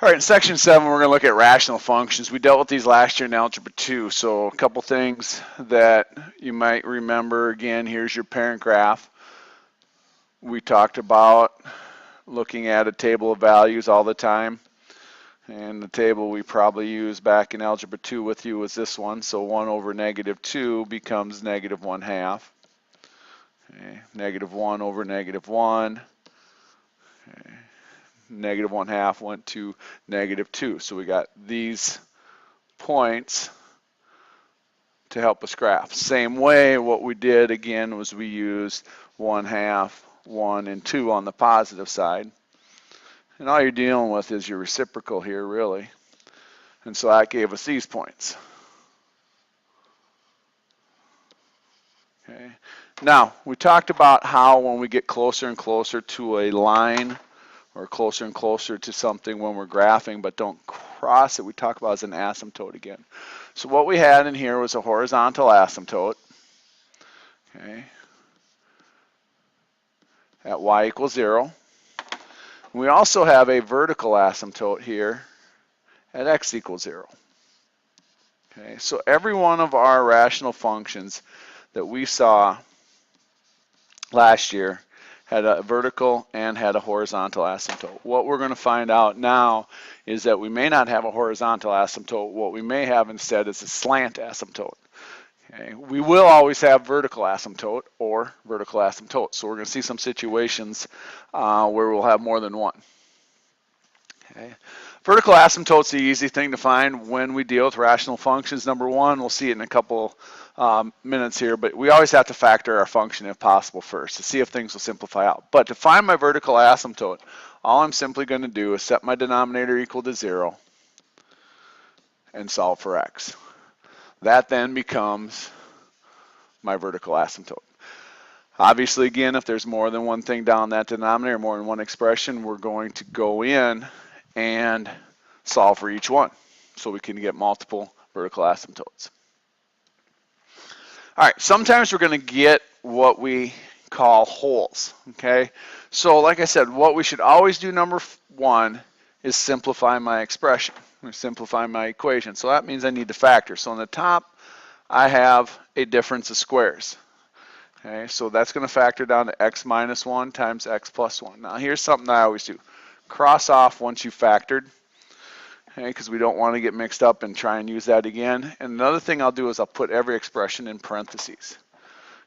All right, in section 7, we're going to look at rational functions. We dealt with these last year in Algebra 2, so a couple things that you might remember. Again, here's your parent graph. We talked about looking at a table of values all the time, and the table we probably used back in Algebra 2 with you was this one, so 1 over negative 2 becomes negative 1/2. Okay. Negative 1 over negative 1. Okay. Negative 1/2 went to negative 2. So we got these points to help us graph. Same way, what we did again was we used 1/2, 1, and 2 on the positive side. And all you're dealing with is your reciprocal here, really. And so that gave us these points. Okay. Now, we talked about how when we get closer and closer to a line, or closer and closer to something when we're graphing, but don't cross it, we talk about as an asymptote again. So what we had in here was a horizontal asymptote, okay, at y equals 0. We also have a vertical asymptote here at x equals 0. Okay, so every one of our rational functions that we saw last year had a vertical and had a horizontal asymptote. What we're going to find out now is that we may not have a horizontal asymptote. What we may have instead is a slant asymptote. Okay. We will always have vertical asymptote or vertical asymptote. So we're going to see some situations where we'll have more than one. Okay. Vertical asymptote's the easy thing to find when we deal with rational functions. Number one, we'll see it in a couple minutes here, but we always have to factor our function if possible first to see if things will simplify out. But to find my vertical asymptote, all I'm simply going to do is set my denominator equal to 0 and solve for x. That then becomes my vertical asymptote. Obviously, again, if there's more than one thing down that denominator, more than one expression, we're going to go in and solve for each one so we can get multiple vertical asymptotes. All right, sometimes we're going to get what we call holes, okay? So like I said, what we should always do, number one, is simplify my expression, or simplify my equation. So that means I need to factor. So on the top, I have a difference of squares. Okay, so that's going to factor down to x minus 1 times x plus 1. Now here's something I always do. Cross off once you've factored, okay, because we don't want to get mixed up and try and use that again. And another thing I'll do is I'll put every expression in parentheses.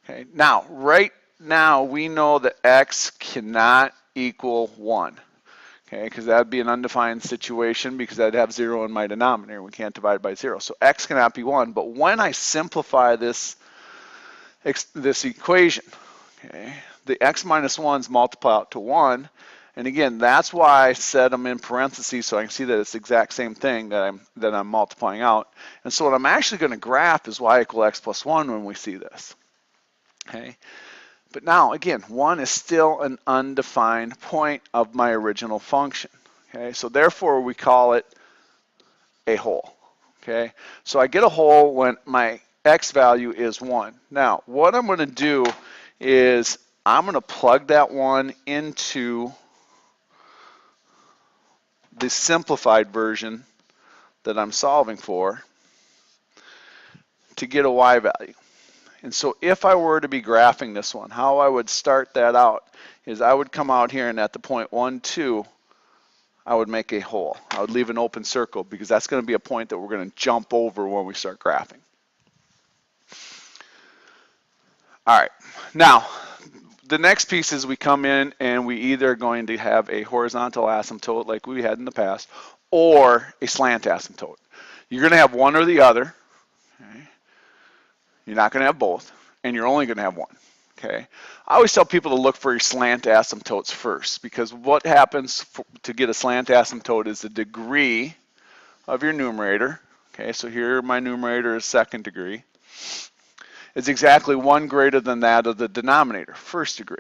Okay, now, right now we know that x cannot equal 1. Okay, because that would be an undefined situation because I'd have 0 in my denominator. We can't divide by 0. So x cannot be 1. But when I simplify this equation, okay, the x minus 1's multiply out to 1. And again, that's why I set them in parentheses so I can see that it's the exact same thing that I'm multiplying out. And so what I'm actually going to graph is y equal x plus 1 when we see this. Okay. But now, again, 1 is still an undefined point of my original function. Okay, so therefore we call it a hole. Okay, so I get a hole when my x value is 1. Now, what I'm going to do is I'm going to plug that 1 into the simplified version that I'm solving for to get a y value. And so if I were to be graphing this one, how I would start that out is I would come out here and at the point 1, 2, I would make a hole. I would leave an open circle because that's going to be a point that we're going to jump over when we start graphing. All right, now the next piece is we come in and we either are going to have a horizontal asymptote like we had in the past or a slant asymptote. You're going to have one or the other. Okay? You're not going to have both, and you're only going to have one. Okay. I always tell people to look for your slant asymptotes first because what happens to get a slant asymptote is the degree of your numerator. Okay, so here my numerator is second degree. It's exactly 1 greater than that of the denominator, first degree.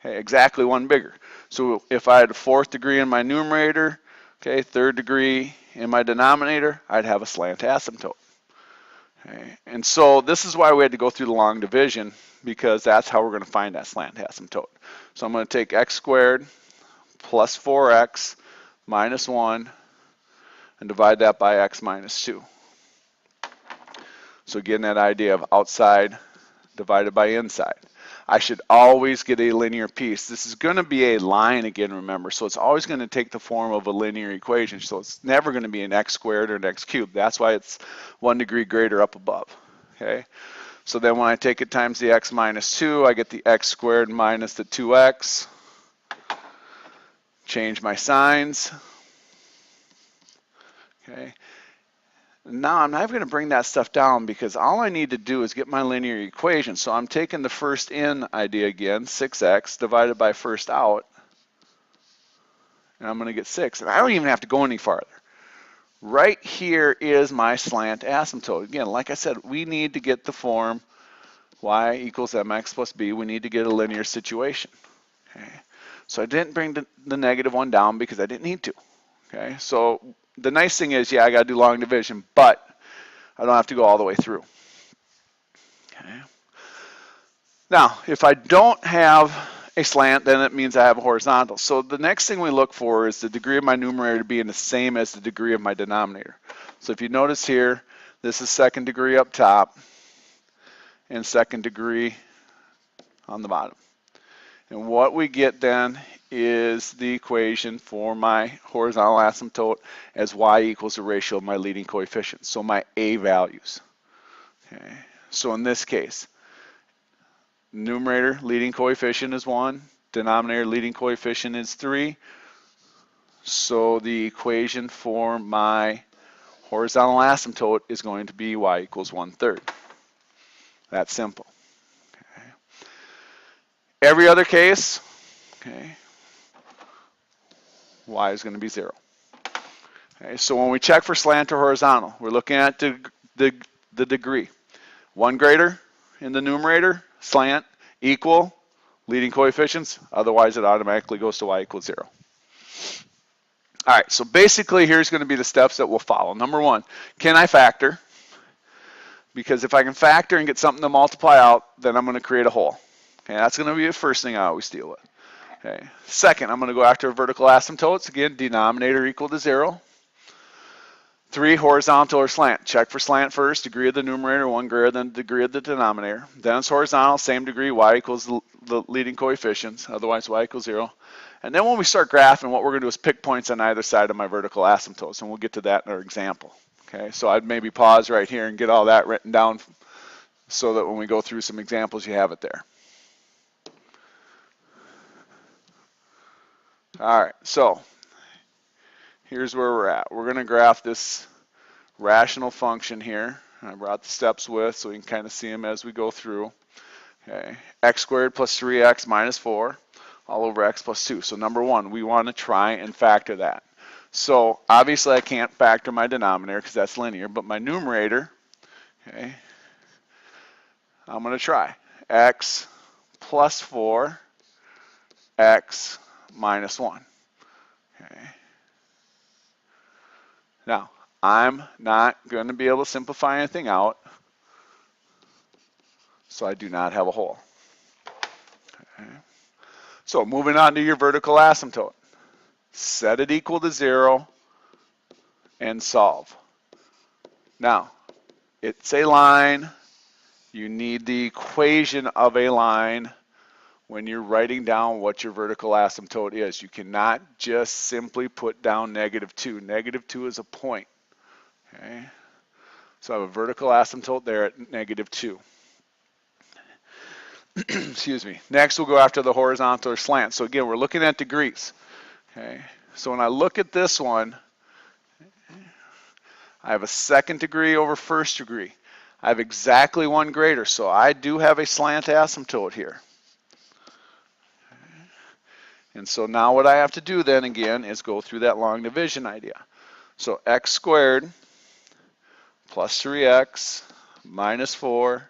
Okay, exactly 1 bigger. So if I had a 4th degree in my numerator, okay, 3rd degree in my denominator, I'd have a slant asymptote. Okay, and so this is why we had to go through the long division because that's how we're going to find that slant asymptote. So I'm going to take x squared plus 4x minus 1 and divide that by x minus 2. So again, that idea of outside divided by inside. I should always get a linear piece. This is going to be a line again, remember, so it's always going to take the form of a linear equation. So it's never going to be an x squared or an x cubed. That's why it's 1 degree greater up above. Okay. So then when I take it times the x minus 2, I get the x squared minus the 2x. Change my signs. Okay. Now I'm not going to bring that stuff down because all I need to do is get my linear equation. So I'm taking the first in idea again, 6x divided by first out, and I'm going to get 6. And I don't even have to go any farther. Right here is my slant asymptote. Again, like I said, we need to get the form y equals mx plus b. We need to get a linear situation. Okay. So I didn't bring the negative one down because I didn't need to. Okay. So the nice thing is, yeah, I got to do long division, but I don't have to go all the way through. Okay. Now, if I don't have a slant, then it means I have a horizontal. So the next thing we look for is the degree of my numerator being the same as the degree of my denominator. So if you notice here, this is second degree up top and second degree on the bottom. And what we get then is the equation for my horizontal asymptote as y equals the ratio of my leading coefficients, so my a values. Okay. So in this case, numerator leading coefficient is 1, denominator leading coefficient is 3. So the equation for my horizontal asymptote is going to be y equals 1/3. That's simple. Okay. Every other case, okay, y is going to be 0. Okay, so when we check for slant or horizontal, we're looking at the degree. 1 greater in the numerator, slant, equal, leading coefficients, otherwise it automatically goes to y equals 0. All right, so basically here's going to be the steps that we'll follow. Number 1, can I factor? Because if I can factor and get something to multiply out, then I'm going to create a hole. Okay, that's going to be the first thing I always deal with. Okay. Second, I'm going to go after vertical asymptotes. Again, denominator equal to 0. 3, horizontal or slant. Check for slant first, degree of the numerator, 1 greater than the degree of the denominator. Then it's horizontal, same degree, y equals the leading coefficients, otherwise y equals 0. And then when we start graphing, what we're going to do is pick points on either side of my vertical asymptotes, and we'll get to that in our example. Okay, so I'd maybe pause right here and get all that written down so that when we go through some examples, you have it there. All right, so here's where we're at. We're going to graph this rational function here. I brought the steps with so we can kind of see them as we go through. Okay, x squared plus 3x minus 4 all over x plus 2. So number 1, we want to try and factor that. So obviously I can't factor my denominator because that's linear, but my numerator, okay, I'm going to try. X plus 4, x minus 1. Okay. Now, I'm not going to be able to simplify anything out, so I do not have a hole. Okay. So moving on to your vertical asymptote. Set it equal to 0 and solve. Now, it's a line. You need the equation of a line when you're writing down what your vertical asymptote is. You cannot just simply put down -2. -2 is a point. Okay? So I have a vertical asymptote there at -2. Excuse me. Next, we'll go after the horizontal or slant. So again, we're looking at degrees. Okay. So when I look at this one, I have a second degree over first degree. I have exactly 1 greater, so I do have a slant asymptote here. And so now what I have to do then again is go through that long division idea. So x squared plus 3x minus 4,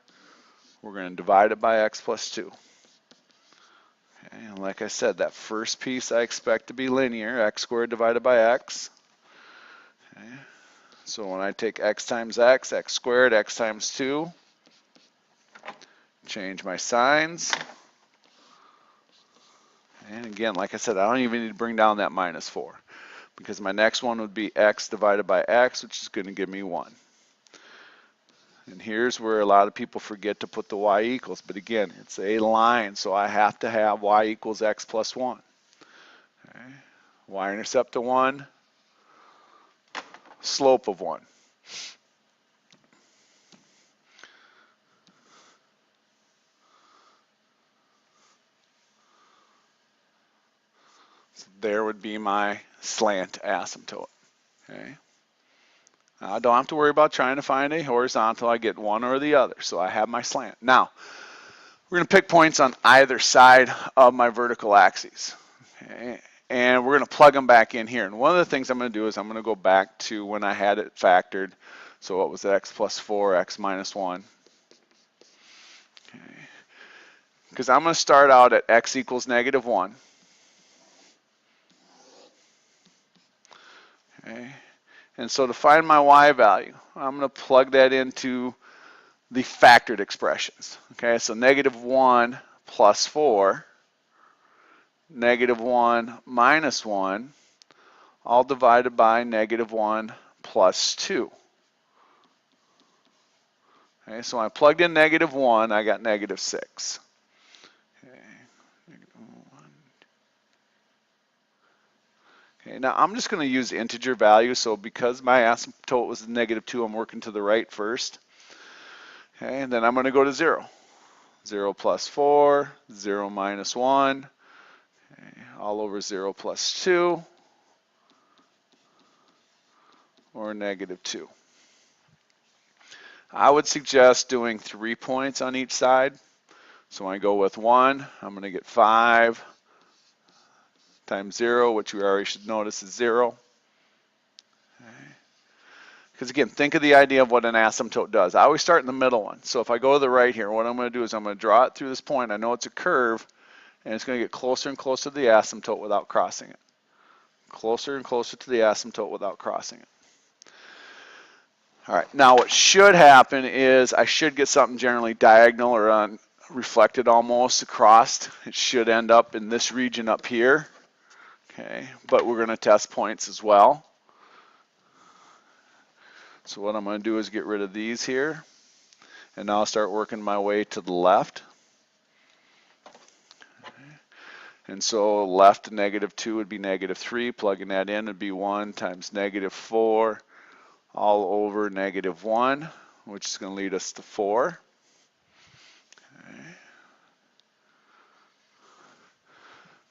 we're going to divide it by x plus 2. Okay, and like I said, that first piece I expect to be linear, x squared divided by x. Okay. So when I take x times x squared, x times 2, change my signs. And again, like I said, I don't even need to bring down that minus 4. because my next one would be x divided by x, which is going to give me 1. And here's where a lot of people forget to put the y equals, but again, it's a line, so I have to have y equals x plus 1. Okay. Y-intercept of 1, slope of 1. So there would be my slant asymptote. Okay. I don't have to worry about trying to find a horizontal. I get one or the other, so I have my slant. Now, we're going to pick points on either side of my vertical axes. Okay. And we're going to plug them back in here. And one of the things I'm going to do is I'm going to go back to when I had it factored. So what was it? X plus 4, x minus 1. Okay. Because I'm going to start out at x equals negative 1. Okay. And so to find my y value, I'm going to plug that into the factored expressions. Okay, so negative 1 plus 4, negative 1 minus 1, all divided by negative 1 plus 2. Okay, so when I plugged in negative 1, I got negative 6. Okay, okay, now I'm just going to use integer values, so because my asymptote was negative 2, I'm working to the right first. Okay, and then I'm going to go to 0. 0 plus 4, 0 minus 1, okay, all over 0 plus 2, or negative 2. I would suggest doing 3 points on each side. So when I go with 1, I'm going to get 5 times 0, which we already should notice is 0. Because again, think of the idea of what an asymptote does. I always start in the middle one. So if I go to the right here, what I'm going to do is I'm going to draw it through this point. I know it's a curve, and it's going to get closer and closer to the asymptote without crossing it. Closer and closer to the asymptote without crossing it. All right, now what should happen is I should get something generally diagonal or reflected almost across. It should end up in this region up here. Okay, but we're going to test points as well. So what I'm going to do is get rid of these here, and now I'll start working my way to the left. Okay. And so left to negative 2 would be negative 3. Plugging that in would be 1 times negative 4 all over negative 1, which is going to lead us to 4. Okay.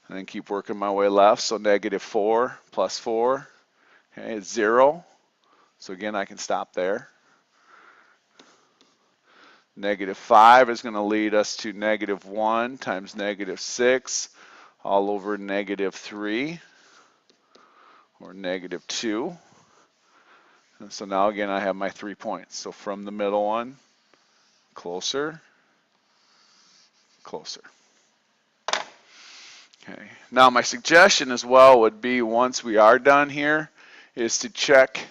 And then keep working my way left. So negative 4 plus 4, okay, is 0. So again, I can stop there. Negative 5 is going to lead us to negative 1 times negative 6 all over negative 3, or negative 2. And so now again, I have my 3 points. So from the middle one, closer, closer. Okay. Now my suggestion as well would be, once we are done here, is to check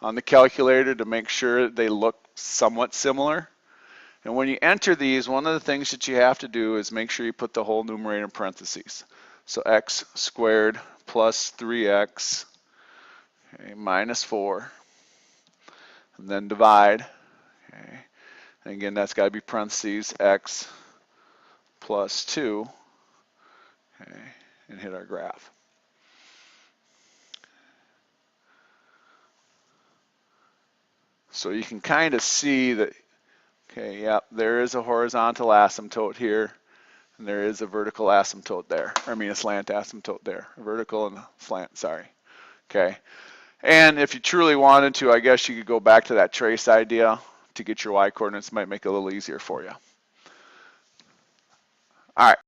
on the calculator to make sure they look somewhat similar. And when you enter these, one of the things that you have to do is make sure you put the whole numerator in parentheses. So x squared plus 3x, okay, minus 4, and then divide. Okay. And again, that's got to be parentheses, x plus 2, okay, and hit our graph. So you can kind of see that, okay, yeah, there is a horizontal asymptote here, and there is a vertical asymptote there. I mean, a slant asymptote there. A vertical and a slant, sorry. Okay. And if you truly wanted to, I guess you could go back to that trace idea to get your y coordinates. Might make it a little easier for you. All right.